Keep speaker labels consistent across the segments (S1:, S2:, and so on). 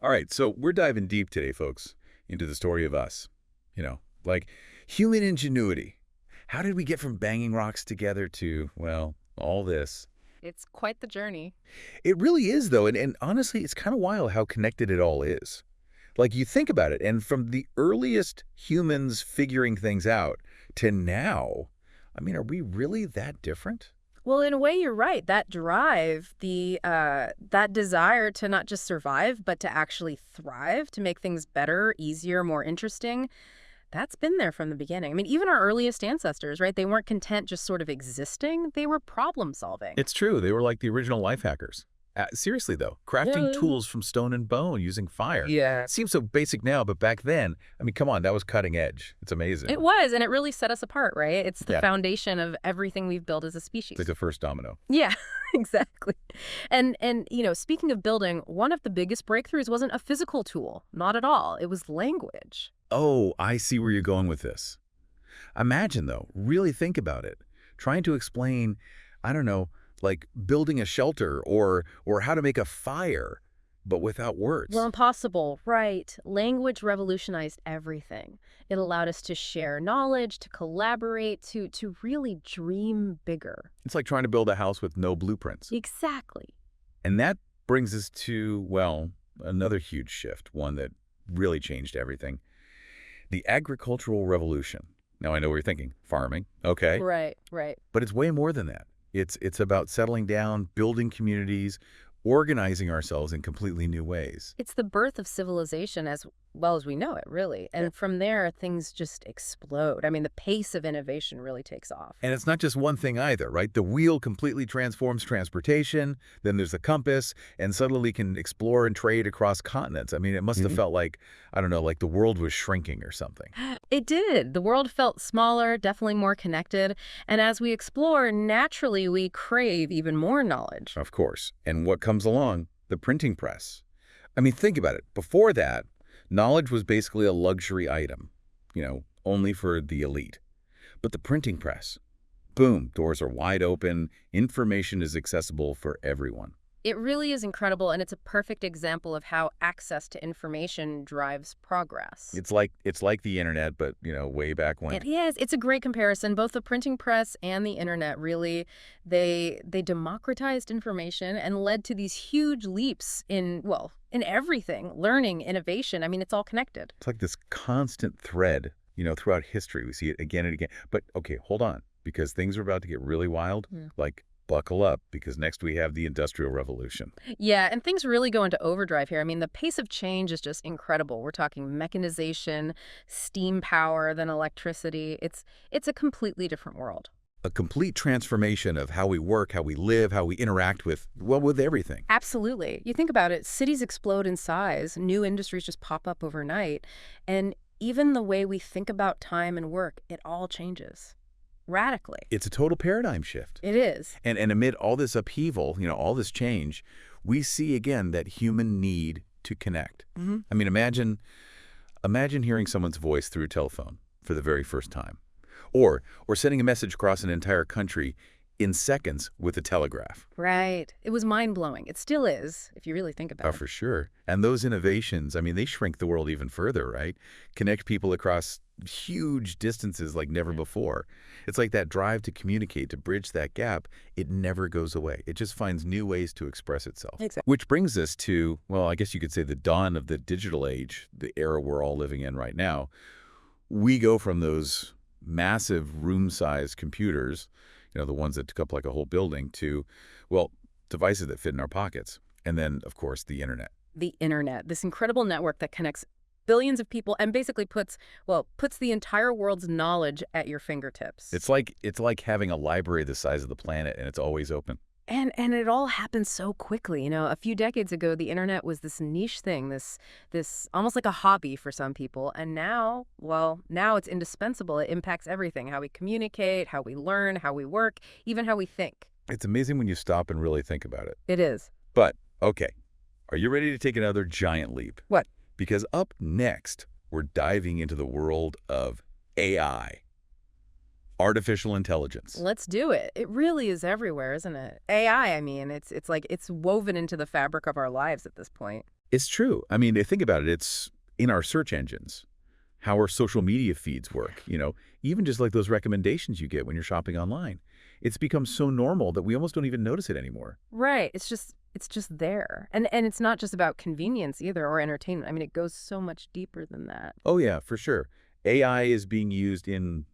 S1: All right, so we're diving deep today, folks, into the story of us. Like human ingenuity. How did we get from banging rocks together to, well, all this?
S2: It's quite the journey.
S1: It really is, though, and honestly, it's kind of wild how connected it all is. Like, you think about it, and from the earliest humans figuring things out to now, I mean, are we really that different?
S2: Well, in a way, you're right. That drive, that desire to not just survive, but to actually thrive, to make things better, easier, more interesting, that's been there from the beginning. I mean, even our earliest ancestors, right? They weren't content just sort of existing. They were problem solving.
S1: It's true. They were like the original life hackers. Seriously, though, crafting
S2: Yeah.
S1: tools from stone and bone using fire.
S2: Yeah.
S1: Seems so basic now, but back then, I mean, come on, that was cutting edge. It's amazing.
S2: It was, and it really set us apart, right? It's the
S1: Yeah,
S2: foundation of everything we've built as a
S1: it's like
S2: species.
S1: the first domino.
S2: Yeah, exactly. And speaking of building, one of the biggest breakthroughs wasn't a physical tool, not at all. It was language.
S1: Oh, I see where you're going with this. Imagine, though, really think about it. Trying to explain, I don't know, like building a shelter or how to make a fire, but without
S2: Well,
S1: words.
S2: impossible, right. Language revolutionized everything. It allowed us to share knowledge, to collaborate, to really dream bigger.
S1: It's like trying to build a house with no blueprints.
S2: Exactly.
S1: And that brings us to, well, another huge shift, one that really changed everything. The agricultural revolution. Now, I know what you're thinking. Farming. Okay.
S2: Right, right.
S1: But it's way more than that. It's about settling down, building communities, organizing ourselves in completely new ways.
S2: It's the birth of civilization as well as we know it, really.
S1: Yeah.
S2: And from there, things just explode. I mean, the pace of innovation really takes off.
S1: And it's not just one thing either, right? The wheel completely transforms transportation, then there's the compass, and suddenly we can explore and trade across continents. I mean, it must have felt like, I don't know, like the world was shrinking or something.
S2: It did. The world felt smaller, definitely more connected. And as we explore, naturally, we crave even more knowledge.
S1: Of course. And what comes along? The printing press. I mean, think about it. Before that, knowledge was basically a luxury item, only for the elite. But the printing press, boom, doors are wide open, information is accessible for everyone.
S2: It really is incredible, and it's a perfect example of how access to information drives progress.
S1: It's like the internet, but, way back when.
S2: It is. It's a great comparison. Both the printing press and the internet really, they democratized information and led to these huge leaps in, well, in everything, learning, innovation. I mean, it's all connected.
S1: It's like this constant thread, throughout history. We see it again and again. But, okay, hold on, because things are about to get really wild. Like, buckle up, because next we have the Industrial Revolution.
S2: Yeah, and things really go into overdrive here. I mean, the pace of change is just incredible. We're talking mechanization, steam power, then electricity. It's a completely different world.
S1: A complete transformation of how we work, how we live, how we interact with, well, with everything.
S2: Absolutely. You think about it, cities explode in size, new industries just pop up overnight, and even the way we think about time and work, it all changes radically.
S1: It's a total paradigm shift.
S2: It is.
S1: And amid all this upheaval, all this change, we see again that human need to connect. I mean, imagine hearing someone's voice through a telephone for the very first time. Or sending a message across an entire country in seconds with a telegraph.
S2: Right. It was mind-blowing. It still is, if you really think
S1: Oh,
S2: about it.
S1: for sure. And those innovations, I mean, they shrink the world even further, right? Connect people across huge distances like never before. It's like that drive to communicate, to bridge that gap. It never goes away. It just finds new ways to express itself.
S2: Exactly.
S1: Which brings us to, well, I guess you could say the dawn of the digital age, the era we're all living in right now. We go from those massive room-sized computers, the ones that took up like a whole building, to, well, devices that fit in our pockets. And then, of course, the internet.
S2: The internet, this incredible network that connects billions of people and basically puts the entire world's knowledge at your fingertips.
S1: It's like having a library the size of the planet, and it's always open.
S2: And it all happened so quickly. A few decades ago, the internet was this niche thing, this almost like a hobby for some people. And now, well, now it's indispensable. It impacts everything, how we communicate, how we learn, how we work, even how we think.
S1: It's amazing when you stop and really think about it.
S2: It is.
S1: But, okay, are you ready to take another giant leap?
S2: What?
S1: Because up next, we're diving into the world of AI. Artificial intelligence.
S2: Let's do it. It really is everywhere, isn't it? AI, I mean, it's like it's woven into the fabric of our lives at this point.
S1: It's true. I mean, think about it. It's in our search engines, how our social media feeds work, even just like those recommendations you get when you're shopping online. It's become so normal that we almost don't even notice it anymore.
S2: Right. It's just there. And it's not just about convenience either or entertainment. I mean, it goes so much deeper than that.
S1: Oh, yeah, for sure. AI is being used in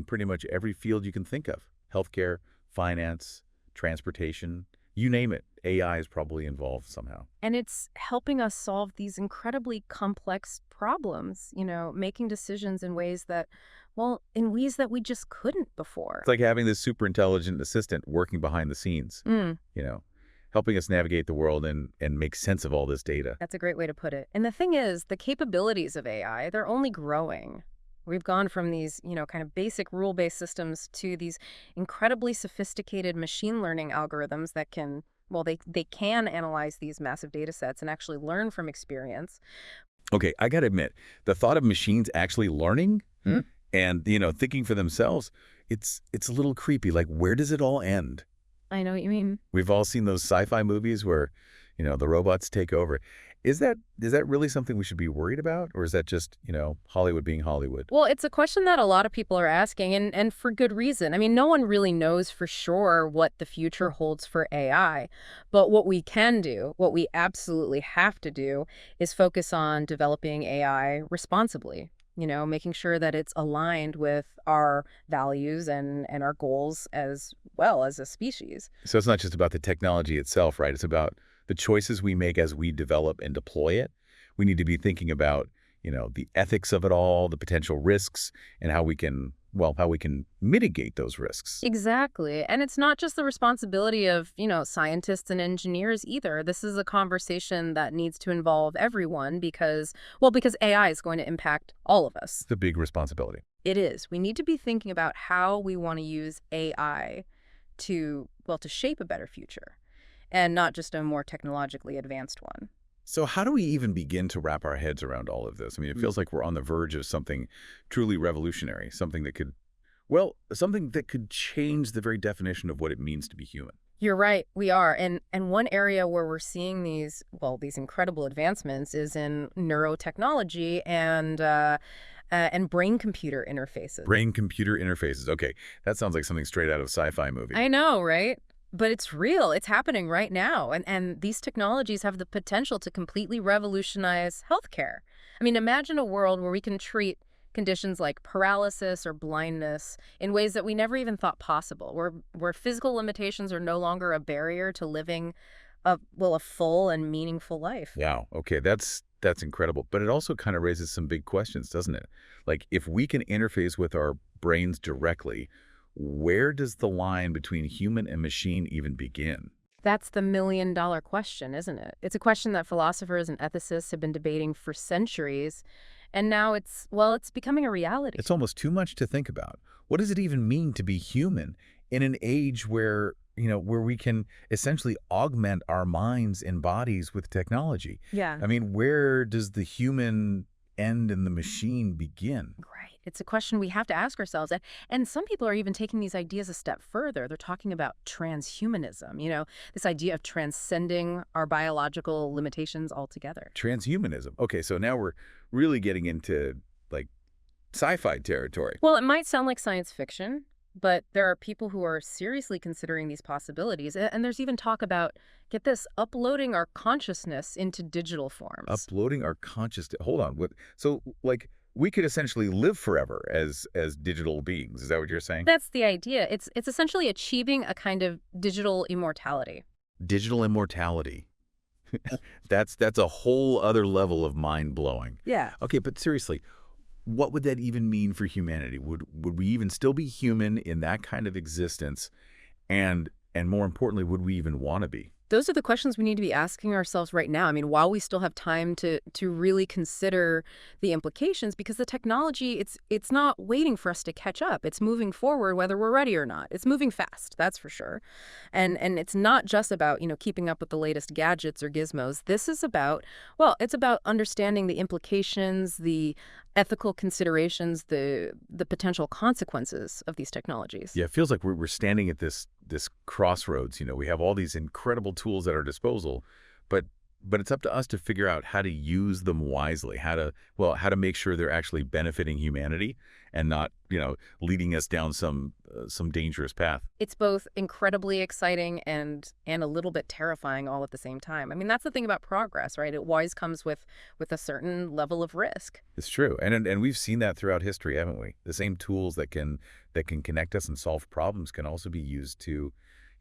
S1: pretty much every field you can think of. Healthcare, finance, transportation, you name it. AI is probably involved somehow.
S2: And it's helping us solve these incredibly complex problems, making decisions in ways that, well, in ways that we just couldn't before.
S1: It's like having this super intelligent assistant working behind the scenes,
S2: Mm,
S1: you know, helping us navigate the world and make sense of all this data.
S2: that's a great way to put it. And the thing is, the capabilities of AI, they're only growing. We've gone from these, kind of basic rule-based systems to these incredibly sophisticated machine learning algorithms that can, well, they can analyze these massive data sets and actually learn from experience.
S1: Okay, I got to admit, the thought of machines actually learning and, thinking for themselves, it's a little creepy. Like, where does it all end?
S2: I know what you mean.
S1: We've all seen those sci-fi movies where, the robots take over. Is that really something we should be worried about? Or is that just, Hollywood being Hollywood?
S2: Well, it's a question that a lot of people are asking, and for good reason. I mean, no one really knows for sure what the future holds for AI. But what we can do, what we absolutely have to do, is focus on developing AI responsibly, making sure that it's aligned with our values and our goals as well as a species.
S1: So it's not just about the technology itself, right? It's about the choices we make as we develop and deploy it. We need to be thinking about, the ethics of it all, the potential risks, and how we can mitigate those risks.
S2: Exactly. And it's not just the responsibility of, scientists and engineers either. This is a conversation that needs to involve everyone because AI is going to impact all of us.
S1: It's a big responsibility.
S2: It is. We need to be thinking about how we want to use AI to shape a better future and not just a more technologically advanced one.
S1: So how do we even begin to wrap our heads around all of this? I mean, it feels like we're on the verge of something truly revolutionary, something that could change the very definition of what it means to be human.
S2: You're right, we are. And one area where we're seeing these incredible advancements is in neurotechnology and brain-computer interfaces.
S1: Brain-computer interfaces. Okay, that sounds like something straight out of a sci-fi movie.
S2: I know, right? But it's real. It's happening right now. And these technologies have the potential to completely revolutionize healthcare. I mean, imagine a world where we can treat conditions like paralysis or blindness in ways that we never even thought possible, where physical limitations are no longer a barrier to living a full and meaningful life.
S1: Yeah, okay, that's incredible. But it also kind of raises some big questions, doesn't it? Like, if we can interface with our brains directly, where does the line between human and machine even begin?
S2: That's the million-dollar question, isn't it? It's a question that philosophers and ethicists have been debating for centuries, and now it's becoming a reality.
S1: It's almost too much to think about. What does it even mean to be human in an age where we can essentially augment our minds and bodies with technology?
S2: Yeah.
S1: I mean, where does the human end and the machine begin?
S2: Right. It's a question we have to ask ourselves. And some people are even taking these ideas a step further. They're talking about transhumanism, this idea of transcending our biological limitations altogether.
S1: Transhumanism. Okay, so now we're really getting into, like, sci-fi territory.
S2: Well, it might sound like science fiction, but there are people who are seriously considering these possibilities. And there's even talk about, get this, uploading our consciousness into digital forms.
S1: Uploading our consciousness. Hold on. So, like, we could essentially live forever as digital beings. Is that what you're saying?
S2: That's the idea. It's essentially achieving a kind of digital immortality.
S1: Digital immortality. That's a whole other level of mind-blowing.
S2: Yeah.
S1: Okay, but seriously, what would that even mean for humanity? Would we even still be human in that kind of existence? And more importantly, would we even want to be?
S2: Those are the questions we need to be asking ourselves right now. I mean, while we still have time to really consider the implications, because the technology, it's not waiting for us to catch up. It's moving forward whether we're ready or not. It's moving fast, that's for sure. And it's not just about, keeping up with the latest gadgets or gizmos. This is about, it's about understanding the implications, the ethical considerations, the potential consequences of these technologies.
S1: Yeah, it feels like we're standing at this crossroads. We have all these incredible tools at our disposal, but But it's up to us to figure out how to use them wisely, how to make sure they're actually benefiting humanity and not, leading us down some dangerous path.
S2: It's both incredibly exciting and a little bit terrifying all at the same time. I mean, that's the thing about progress, right? It always comes with a certain level of risk.
S1: It's true. And we've seen that throughout history, haven't we? The same tools that can connect us and solve problems can also be used you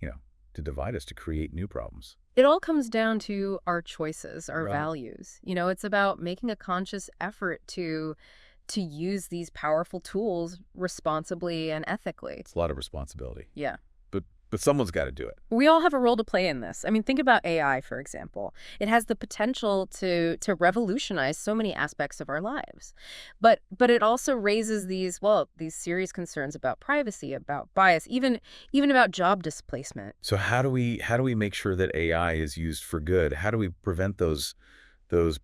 S1: know, to divide us, to create new problems.
S2: It all comes down to our choices, our
S1: Right.
S2: values. It's about making a conscious effort to use these powerful tools responsibly and ethically.
S1: It's a lot of responsibility.
S2: Yeah.
S1: But someone's got to do it.
S2: We all have a role to play in this. I mean, think about AI, for example. It has the potential to revolutionize so many aspects of our lives. But it also raises these serious concerns about privacy, about bias, even about job displacement.
S1: So how do we make sure that AI is used for good? How do we prevent those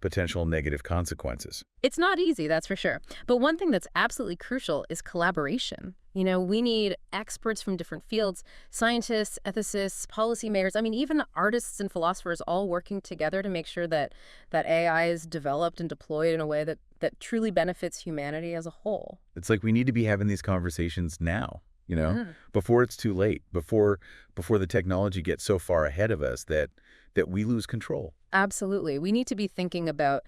S1: potential negative consequences?
S2: It's not easy, that's for sure. But one thing that's absolutely crucial is collaboration. We need experts from different fields, scientists, ethicists, policymakers, I mean, even artists and philosophers all working together to make sure that AI is developed and deployed in a way that truly benefits humanity as a whole.
S1: It's like we need to be having these conversations now,
S2: Mm.
S1: before it's too late, before the technology gets so far ahead of us that we lose control.
S2: Absolutely. We need to be thinking about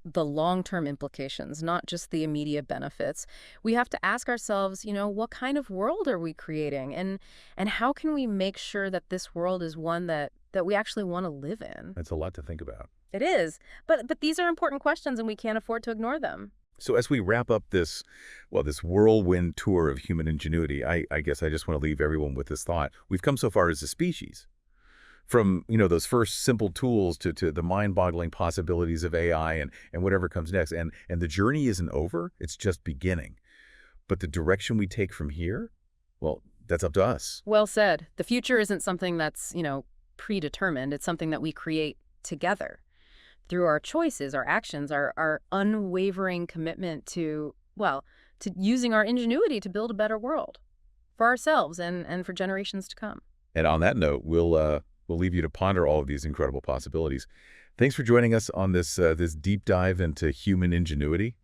S2: the long-term implications, not just the immediate benefits. We have to ask ourselves, what kind of world are we creating? And how can we make sure that this world is one that we actually want to live in?
S1: That's a lot to think about.
S2: It is. But these are important questions and we can't afford to ignore them.
S1: So as we wrap up this whirlwind tour of human ingenuity, I guess I just want to leave everyone with this thought. We've come so far as a species. From, those first simple tools to the mind-boggling possibilities of AI and whatever comes next. And the journey isn't over, it's just beginning. But the direction we take from here, well, that's up to us.
S2: Well said. The future isn't something that's, predetermined. It's something that we create together through our choices, our actions, our unwavering commitment to using our ingenuity to build a better world for ourselves and for generations to come.
S1: And on that note, we'll leave you to ponder all of these incredible possibilities. Thanks for joining us on this deep dive into human ingenuity.